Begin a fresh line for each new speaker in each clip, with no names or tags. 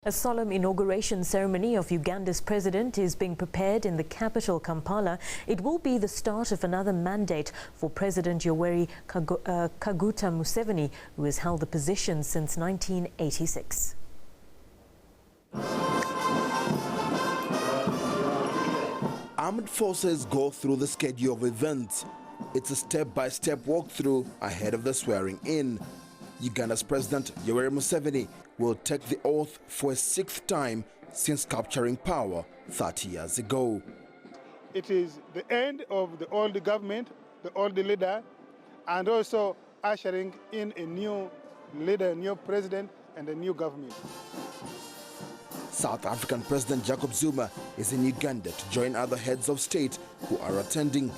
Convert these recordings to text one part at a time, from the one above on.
A solemn inauguration ceremony of Uganda's president is being prepared in the capital, Kampala. It will be the start of another mandate for President Yoweri Kaguta Museveni, who has held the position since 1986.
Armed forces go through the schedule of events. It's a step-by-step walkthrough ahead of the swearing-in. Uganda's President Yoweri Museveni will take the oath for a sixth time since capturing power 30 years ago.
It is the end of the old government, the old leader, and also ushering in a new leader, a new president, and a new government.
South African President Jacob Zuma is in Uganda to join other heads of state who are attending.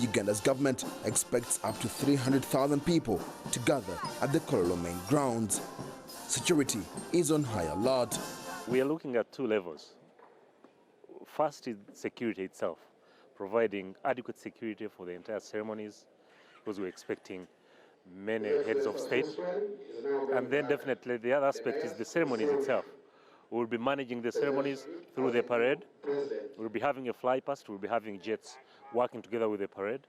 Uganda's government expects up to 300,000 people to gather at the Kololo main grounds. Security is on high alert.
We are looking at two levels. First is security itself, providing adequate security for the entire ceremonies, because we're expecting many heads of state. And then definitely the other aspect is the ceremonies itself. We'll be managing the ceremonies through the parade. We'll be having a fly past, we'll be having jets working together with the parade.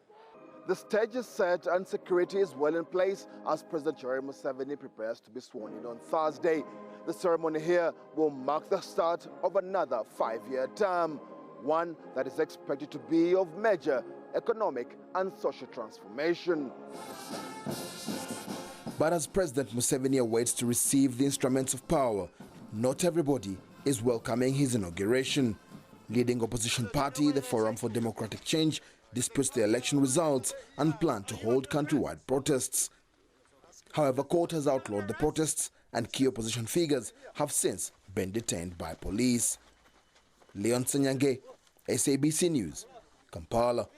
The stage is set and security is well in place as President Yoweri Museveni prepares to be sworn in on Thursday. The ceremony here will mark the start of another 5-year term, one that is expected to be of major economic and social transformation. But as President Museveni awaits to receive the instruments of power, not everybody is welcoming his inauguration. Leading opposition party, the Forum for Democratic Change, disputes the election results and plan to hold countrywide protests. However, court has outlawed the protests and key opposition figures have since been detained by police. Leon Senyange, SABC News, Kampala.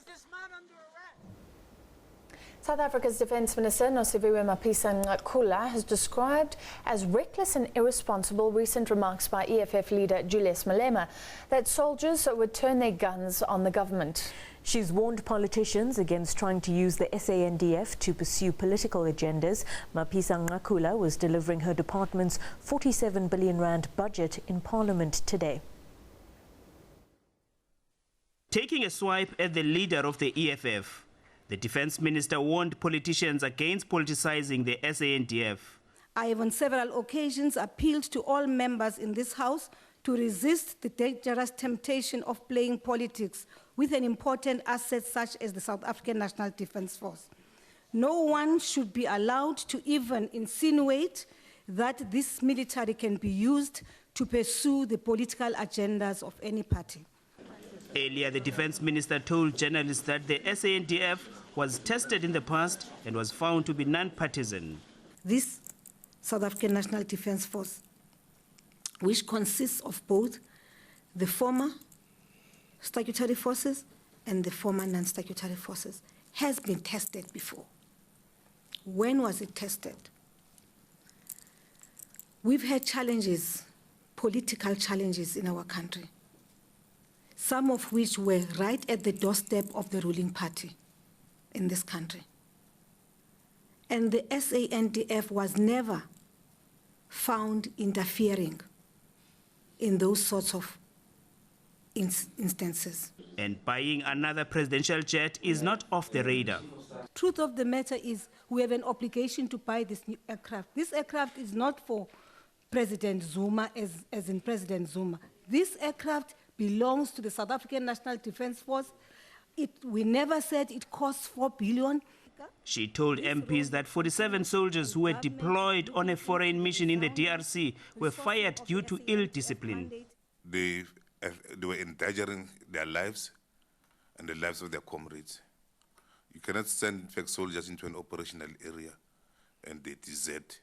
South Africa's Defence Minister Nosiviwe Mapisa Nqakula has described as reckless and irresponsible recent remarks by EFF leader Julius Malema that soldiers would turn their guns on the government.
She's warned politicians against trying to use the SANDF to pursue political agendas. Mapisa Nqakula was delivering her department's 47 billion rand budget in Parliament today.
Taking a swipe at the leader of the EFF, the Defence Minister warned politicians against politicising the SANDF.
I have on several occasions appealed to all members in this House to resist the dangerous temptation of playing politics with an important asset such as the South African National Defence Force. No one should be allowed to even insinuate that this military can be used to pursue the political agendas of any party.
Earlier, the Defence Minister told journalists that the SANDF was tested in the past and was found to be non-partisan.
This South African National Defence Force, which consists of both the former statutory forces and the former non-statutory forces, has been tested before. When was it tested? We've had challenges, political challenges in our country, some of which were right at the doorstep of the ruling party in this country. And the SANDF was never found interfering in those sorts of instances.
And buying another presidential jet is not off the radar.
Truth of the matter is we have an obligation to buy this new aircraft. This aircraft is not for President Zuma, as in President Zuma. This aircraft belongs to the South African National Defence Force. We never said it costs 4 billion.
She told MPs that 47 soldiers who were deployed on a foreign mission in the DRC were fired due to ill discipline.
They were endangering their lives and the lives of their comrades. You cannot send soldiers into an operational area and they desert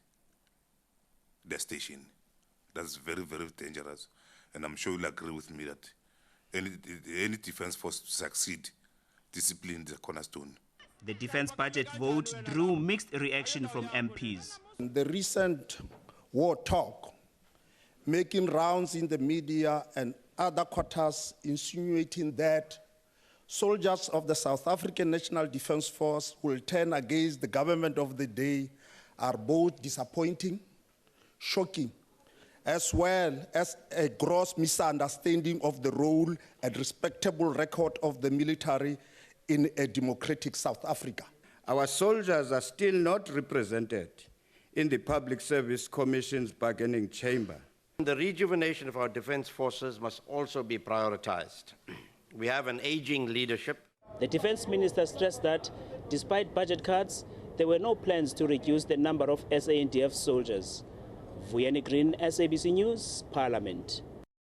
their station. That's very, very dangerous. And I'm sure you'll agree with me that any defense force to succeed, discipline is a cornerstone.
The defense budget vote drew mixed reaction from MPs.
The recent war talk, making rounds in the media and other quarters insinuating that soldiers of the South African National Defence Force will turn against the government of the day are both disappointing, shocking, as well as a gross misunderstanding of the role and respectable record of the military in a democratic South Africa.
Our soldiers are still not represented in the Public Service Commission's bargaining chamber.
The rejuvenation of our defense forces must also be prioritized. We have an aging leadership.
The defense minister stressed that despite budget cuts, there were no plans to reduce the number of SANDF soldiers. Vuyani Green, SABC News, Parliament.